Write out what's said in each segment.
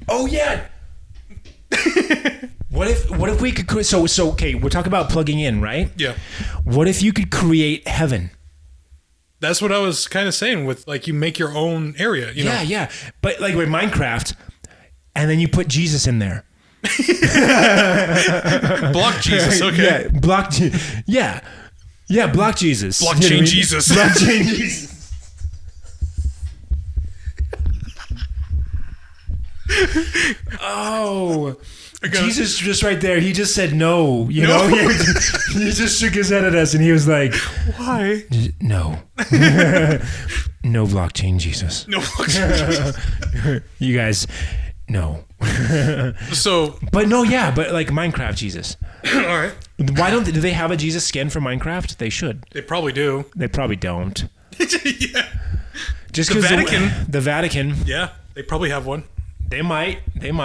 Oh yeah. What if we could so okay, we're talking about plugging in, right? Yeah. What if you could create heaven? That's what I was kind of saying with like you make your own area, you know. Yeah. But like with Minecraft, and then you put Jesus in there. Block Jesus, okay. Yeah, block Jesus. Blockchain Jesus. Blockchain Jesus. Oh, Jesus just right there. He just said no. You know, he just shook his head at us and he was like, "Why? No, no blockchain Jesus. No blockchain. You guys, no." So, but like Minecraft Jesus. All right. Why do they have a Jesus skin for Minecraft? They should. They probably do. They probably don't. Yeah. Just the because Vatican. The Vatican. Yeah, they probably have one. They might. In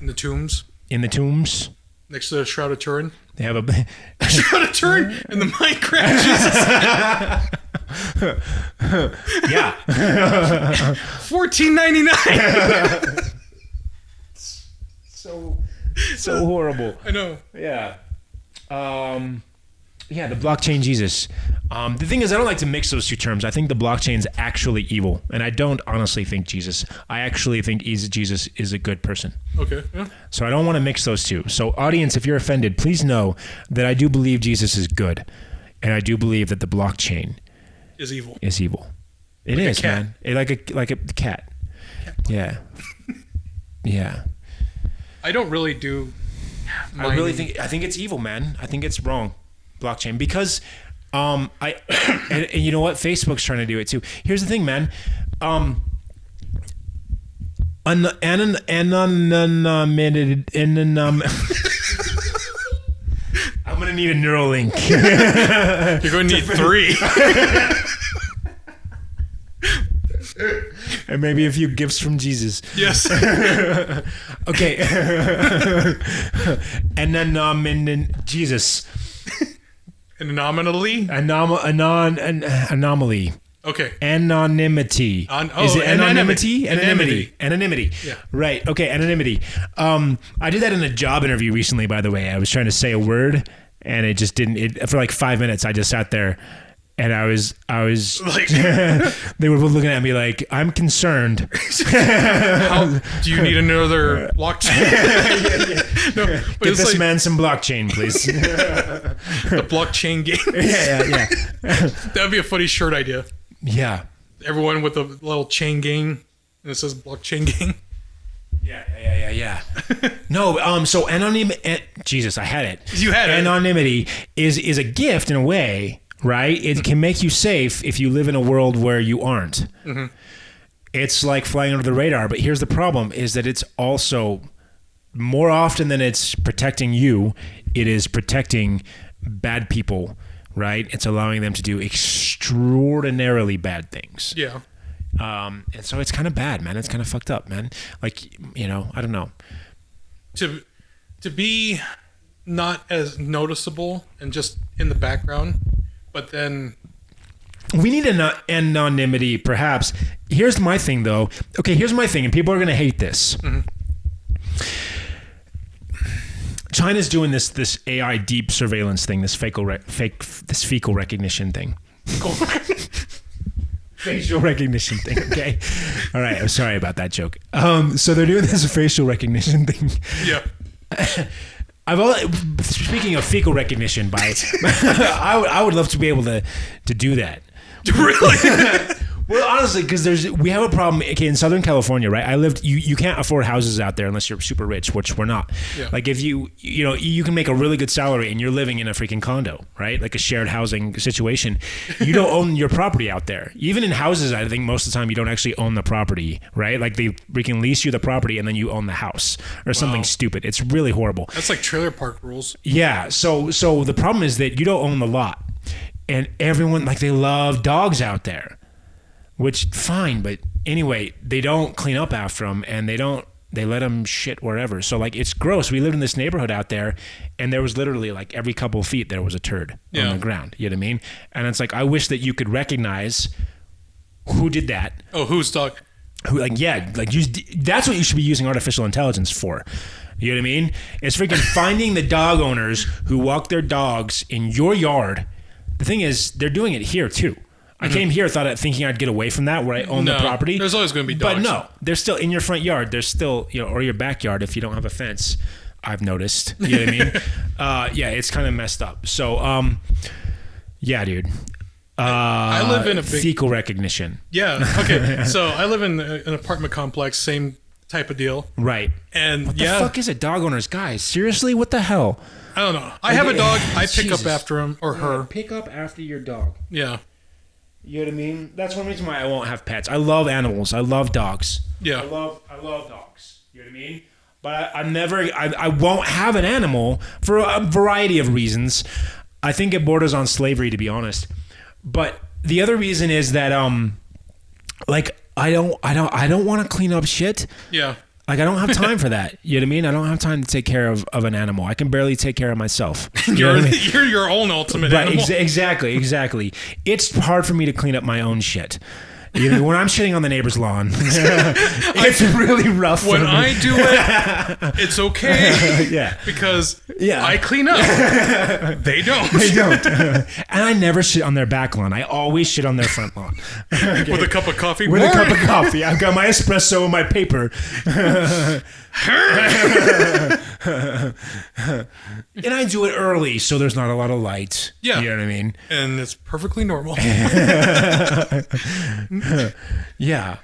the tombs. Next to the Shroud of Turin. They have a Shroud of Turin and the Minecraft Jesus. Yeah. $14.99. So horrible. I know. Yeah. Yeah, the blockchain Jesus. The thing is, I don't like to mix those two terms. I think the blockchain's actually evil, and I don't honestly think Jesus. I actually think Jesus is a good person. Okay. Yeah. So I don't want to mix those two. So audience, if you're offended, please know that I do believe Jesus is good, and I do believe that the blockchain is evil. It is, man. Like a cat. Yeah. Yeah. I don't really do. I think it's evil, man. I think it's wrong, blockchain, because and you know what? Facebook's trying to do it too. Here's the thing, man. I'm gonna need a Neuralink. You're going to need 3. And maybe a few gifts from Jesus. Yes. Okay. And then Jesus. An anomaly? Anomaly. Okay. Anonymity. Is it anonymity? Anonymity. Yeah. Right. Okay. Anonymity. I did that in a job interview recently, by the way. I was trying to say a word and it just didn't. For like 5 minutes, I just sat there. And I was like, they were both looking at me like, I'm concerned. How do you need another blockchain? No, get this like, man some blockchain, please. The blockchain game. Yeah. That'd be a funny shirt idea. Yeah. Everyone with a little chain gang, and it says blockchain gang. Yeah. No, so anonymity. Jesus, I had it. You had it. Anonymity is a gift in a way. Right? It can make you safe if you live in a world where you aren't. Mm-hmm. It's like flying under the radar. But here's the problem is that it's also more often than it's protecting you, it is protecting bad people, right? It's allowing them to do extraordinarily bad things. Yeah. And so it's kind of bad, man. It's kind of fucked up, man. Like, you know, I don't know. To be not as noticeable and just in the background, but then we need anonymity, perhaps. Here's my thing, though. Okay, here's my thing, and people are going to hate this. Mm-hmm. China's doing this AI deep surveillance thing, this fecal recognition thing. Facial recognition thing. Okay, all right. I'm sorry about that joke. So they're doing this facial recognition thing. Yeah. Speaking of fecal recognition, I would love to be able to do that. Really? Well, honestly, because we have a problem. Okay, in Southern California, right? I lived. You can't afford houses out there unless you're super rich, which we're not. Yeah. Like if you can make a really good salary and you're living in a freaking condo, right? Like a shared housing situation. You don't own your property out there. Even in houses, I think most of the time you don't actually own the property, right? Like they can lease you the property and then you own the house or something stupid. It's really horrible. That's like trailer park rules. Yeah. So the problem is that you don't own the lot, and everyone they love dogs out there. Which, fine, but anyway, they don't clean up after them, and they let them shit wherever. So, it's gross. We lived in this neighborhood out there, and there was literally, every couple of feet, there was a turd on the ground. You know what I mean? And it's I wish that you could recognize who did that. Oh, whose dog? who like, yeah, like use, that's what you should be using artificial intelligence for. You know what I mean? It's freaking finding the dog owners who walk their dogs in your yard. The thing is, they're doing it here too. I came here thinking I'd get away from that where I own the property. There's always going to be dogs. But no, they're still in your front yard. They're still, or your backyard if you don't have a fence. I've noticed. You know what I mean? Yeah, it's kind of messed up. So, yeah, dude. I live in a big... fecal recognition. Yeah. Okay. So I live in an apartment complex, same type of deal. Right. And what the fuck is it, dog owners? Guys, seriously, what the hell? I don't know. I have a dog. I pick up after him or her. Pick up after your dog. Yeah. You know what I mean? That's one reason why I won't have pets. I love animals. I love dogs. Yeah. I love dogs. You know what I mean? But I won't have an animal for a variety of reasons. I think it borders on slavery, to be honest. But the other reason is that like I don't want to clean up shit. Yeah. Like, I don't have time for that. You know what I mean? I don't have time to take care of an animal. I can barely take care of myself. You're your own ultimate animal. Exactly. It's hard for me to clean up my own shit. You know, when I'm shitting on the neighbor's lawn, it's really rough. When I do it, it's okay. Yeah. Because I clean up. They don't. And I never shit on their back lawn. I always shit on their front lawn. Okay. With a cup of coffee? With a cup of coffee. I've got my espresso and my paper. And I do it early, so there's not a lot of light. Yeah. You know what I mean? And it's perfectly normal. Yeah.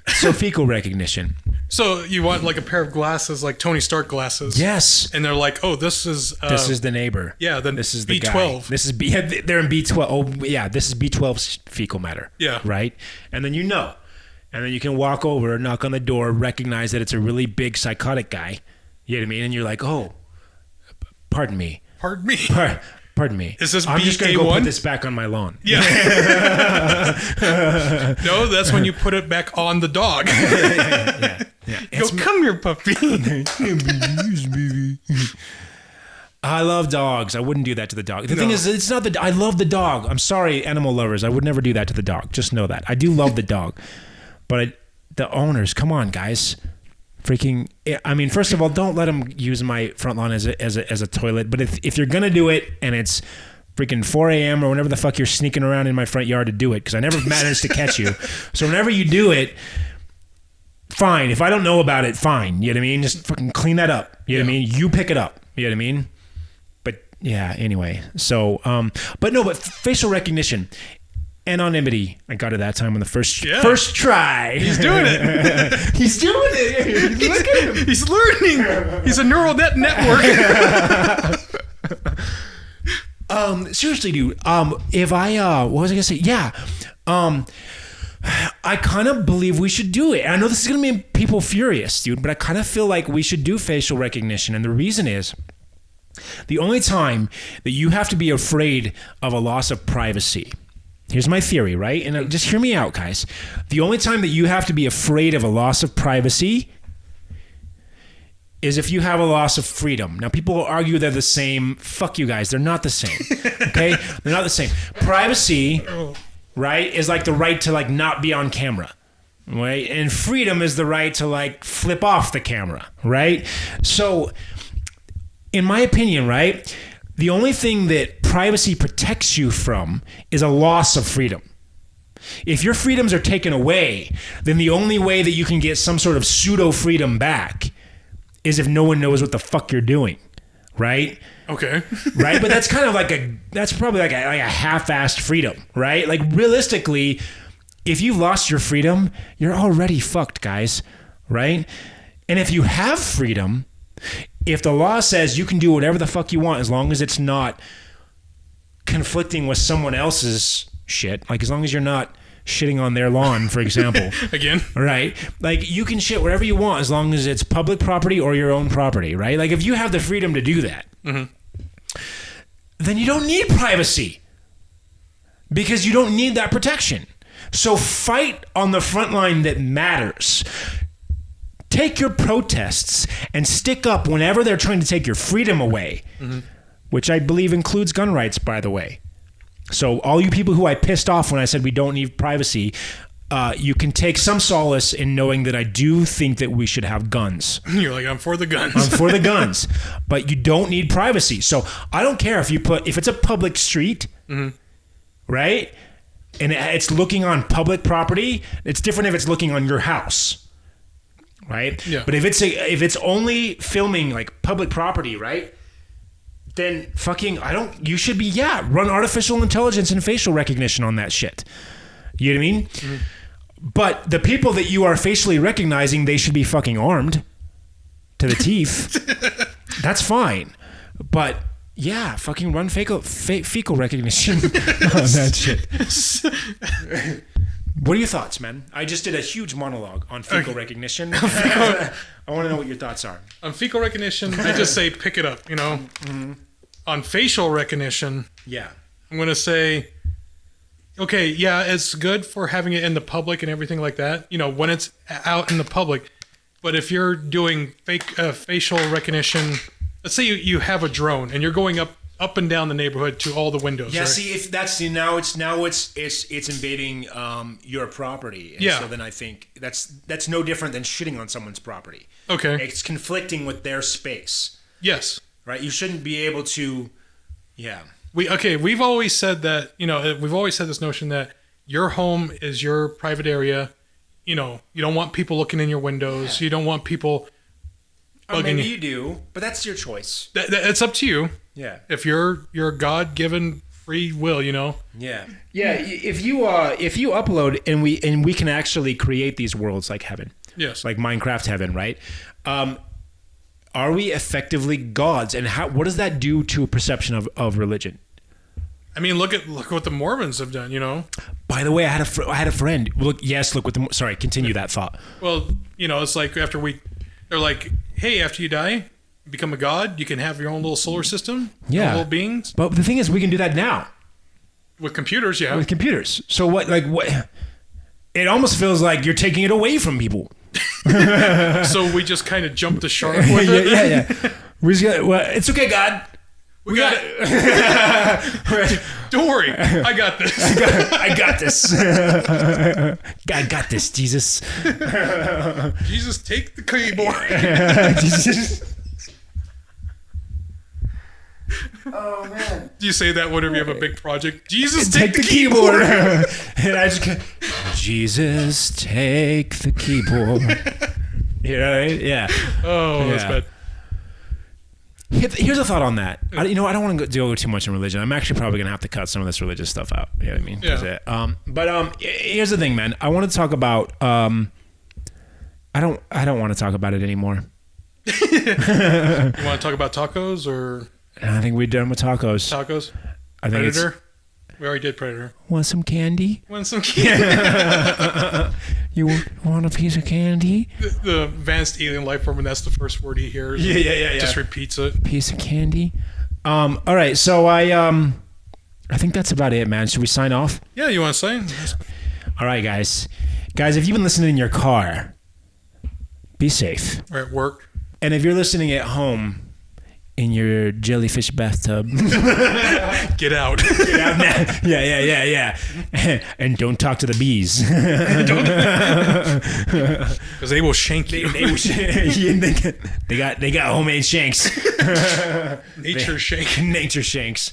So fecal recognition. So you want like a pair of glasses, like Tony Stark glasses. Yes. And they're like, oh, this is the neighbor. Yeah, then this is the B12. Guy. This is they're in B12. Oh, yeah, this is B12's fecal matter. Yeah. Right? And then And then you can walk over, knock on the door, recognize that it's a really big psychotic guy. You know what I mean? And you're like, oh, pardon me. Pardon me. Pardon me. Is this I'm just going to BK1? go put this back on my lawn. Yeah. No, that's when you put it back on the dog. Yeah. Go, come here, puppy. I love dogs. I wouldn't do that to the dog. The thing is, it's not I love the dog. I'm sorry, animal lovers. I would never do that to the dog. Just know that. I do love the dog. But the owners, come on, guys. Freaking, I mean, first of all, don't let them use my front lawn as a toilet. But if you're going to do it and it's freaking 4 a.m. or whenever the fuck you're sneaking around in my front yard to do it, because I never managed to catch you. So whenever you do it, fine. If I don't know about it, fine. You know what I mean? Just fucking clean that up. You know what I mean? You pick it up. You know what I mean? But yeah, anyway. So, but facial recognition. Anonymity. I got it that time on the first try. He's doing it. He's doing it. Look at him. He's learning. He's a neural network. Seriously, dude. If I what was I gonna say? Yeah. I kind of believe we should do it. I know this is gonna make people furious, dude, but I kind of feel like we should do facial recognition, and the reason is the only time that you have to be afraid of a loss of privacy. Here's my theory, right? And just hear me out, guys. The only time that you have to be afraid of a loss of privacy is if you have a loss of freedom. Now, people will argue they're the same. Fuck you guys. They're not the same. Okay? They're not the same. Privacy, right, is like the right to like not be on camera. Right? And freedom is the right to like flip off the camera. Right? So, in my opinion, right, the only thing that privacy protects you from is a loss of freedom. If your freedoms are taken away, then the only way that you can get some sort of pseudo freedom back is if no one knows what the fuck you're doing, right? Okay. Right? But that's kind of like that's probably like a half-assed freedom, right? Like realistically, if you've lost your freedom, you're already fucked, guys, right? And if you have freedom, if the law says you can do whatever the fuck you want as long as it's not conflicting with someone else's shit, like as long as you're not shitting on their lawn, for example. Again. Right? Like you can shit wherever you want as long as it's public property or your own property, right? Like if you have the freedom to do that, then you don't need privacy because you don't need that protection. So fight on the front line that matters. Take your protests and stick up whenever they're trying to take your freedom away, which I believe includes gun rights, by the way. So all you people who I pissed off when I said we don't need privacy, you can take some solace in knowing that I do think that we should have guns. You're like, I'm for the guns. I'm for the guns, but you don't need privacy. So I don't care if it's a public street, right? And it's looking on public property. It's different if it's looking on your house, right? Yeah. But if it's only filming like public property, right? Then you should be, run artificial intelligence and facial recognition on that shit. You know what I mean? Mm-hmm. But the people that you are facially recognizing, they should be fucking armed to the teeth. That's fine. But yeah, fucking run fecal recognition on that shit. What are your thoughts, man? I just did a huge monologue on fecal recognition. I want to know what your thoughts are. On fecal recognition, I just say pick it up, Mm-hmm. On facial recognition, I'm going to say, okay, yeah, it's good for having it in the public and everything like that, when it's out in the public. But if you're doing fake facial recognition, let's say you have a drone and you're going up and down the neighborhood to all the windows. Yeah, right? see, if that's now it's invading your property. And so then I think that's no different than shitting on someone's property. Okay, it's conflicting with their space. Yes, right. You shouldn't be able to. Yeah. We've always said that, we've always had this notion that your home is your private area. You don't want people looking in your windows. Yeah. You don't want people bugging maybe you do, but that's your choice. It's up to you. Yeah. If you're God-given free will, Yeah. Yeah. If you upload and we can actually create these worlds like heaven. Yes. Like Minecraft heaven, right? Are we effectively gods, and what does that do to a perception of religion? I mean, look what the Mormons have done. By the way, I had a friend. Sorry, continue that thought. Well, it's like they're like, hey, after you die, you become a god. You can have your own little solar system. Yeah, little beings. But the thing is, we can do that now with computers. Yeah, with computers. So what? It almost feels like you're taking it away from people. So we just kind of jumped the shark with it. Yeah. It's okay, God. We got it. Don't worry, I got this. I got this. I got this, Jesus. Jesus, take the keyboard. Jesus. Oh man! Do you say that whenever you have a big project? Jesus, take the keyboard. And I just go, Jesus, take the keyboard. Right? Yeah. Oh, that's bad. Here's a thought on that. I don't want to go too much in religion. I'm actually probably gonna have to cut some of this religious stuff out. You know what I mean? Yeah. But here's the thing, man. I want to talk about. I don't want to talk about it anymore. You want to talk about tacos or? I think we're done with tacos. Tacos? I think Predator? We already did Predator. Want some candy? Want some candy? You want a piece of candy? The advanced alien life form, and that's the first word he hears. Yeah. Just repeats it. Piece of candy. All right, so I think that's about it, man. Should we sign off? Yeah, you want to sign? All right, guys. Guys, if you've been listening in your car, be safe. Or at work. And if you're listening at home, in your jellyfish bathtub. Get out. Get out now. Yeah. And don't talk to the bees. Because they will shank you. They got homemade shanks. Nature shanks.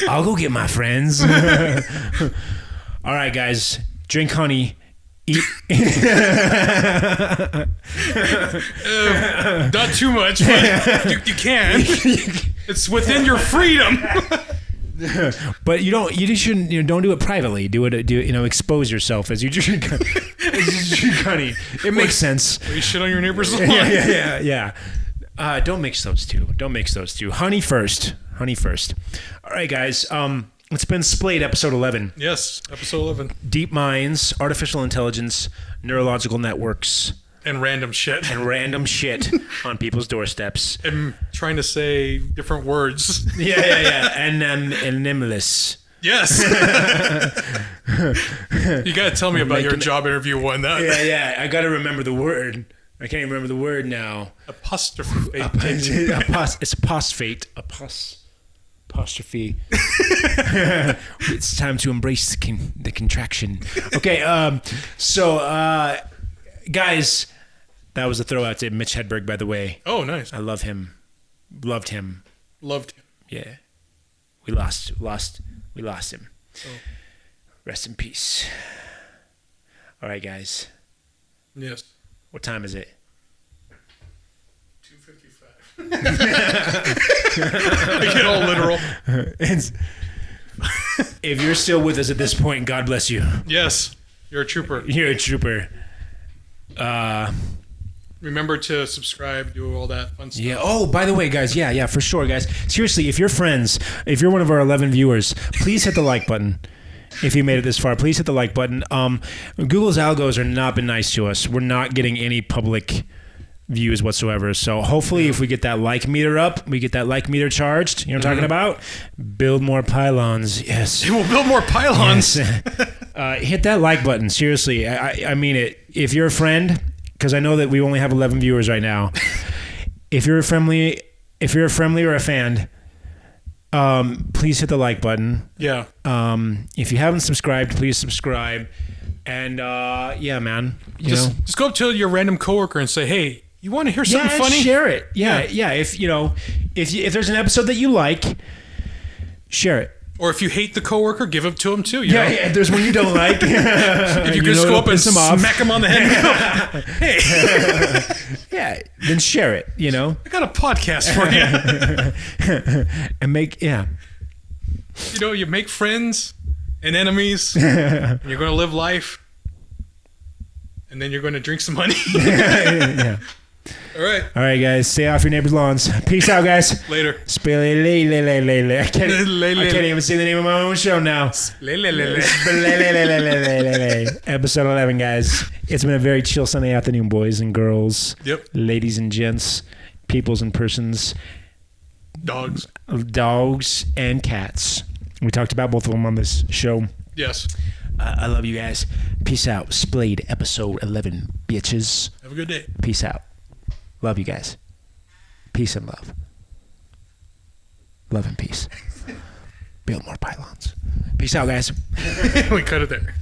I'll go get my friends. All right, guys. Drink honey. Eat. Not too much, but you can. It's within your freedom. But you shouldn't. Don't do it privately. Do it. Expose yourself as you drink. Honey. It makes sense. You shit on your neighbor's lawn. Yeah. Don't mix those two. Honey first. All right, guys. It's been Splayed, episode 11. Yes, episode 11. Deep minds, artificial intelligence, neurological networks. And random shit. On people's doorsteps. And trying to say different words. Yeah. And nameless. Yes. You got to tell me about your job interview one. Yeah. I got to remember the word. I can't even remember the word now. Apostrophe. It's apostate. apostrophe. It's time to embrace the contraction. Okay, so guys, that was a throw out to Mitch Hedberg, by the way. Oh, nice. I love him. Loved him. Loved him. Yeah. We lost him. Oh. Rest in peace. All right, guys. Yes. What time is it? 2:55. I get all literal. If you're still with us at this point, God bless you. Yes. You're a trooper. You're a trooper. Remember to subscribe, do all that fun stuff. Yeah. Oh, by the way, guys. Yeah, for sure, guys. Seriously, if you're friends, if you're one of our 11 viewers, please hit the like button. If you made it this far, please hit the like button. Google's algos are not been nice to us. We're not getting any public views whatsoever. So hopefully if we get that like meter up, we get that like meter charged. You know what I'm talking about? Build more pylons. Yes. We'll build more pylons. Yes. Hit that like button. Seriously. I mean it. If you're a friend, because I know that we only have 11 viewers right now. If you're a friendly or a fan, please hit the like button. Yeah. If you haven't subscribed, please subscribe. And yeah, man. Just go up to your random coworker and say, "Hey, you want to hear something funny?" Share it. Yeah. If if there's an episode that you like, share it. Or if you hate the coworker, give it to him too. Yeah. If there's one you don't like, if you just go up and smack him on the head, and go, "Hey, yeah," then share it. I got a podcast for you. And you make friends and enemies. And you're going to live life, and then you're going to drink some money. Yeah. All right, guys. Stay off your neighbor's lawns. Peace out, guys. Later. Splayed. I can't even say the name of my own show now. Episode 11, guys. It's been a very chill Sunday afternoon, boys and girls. Yep. Ladies and gents, peoples and persons. Dogs And cats. We talked about both of them on this show. Yes. I love you guys. Peace out. Splayed episode 11, bitches. Have a good day. Peace out. Love you guys. Peace and love. Love and peace. Build more pylons. Peace out, guys. We cut it there.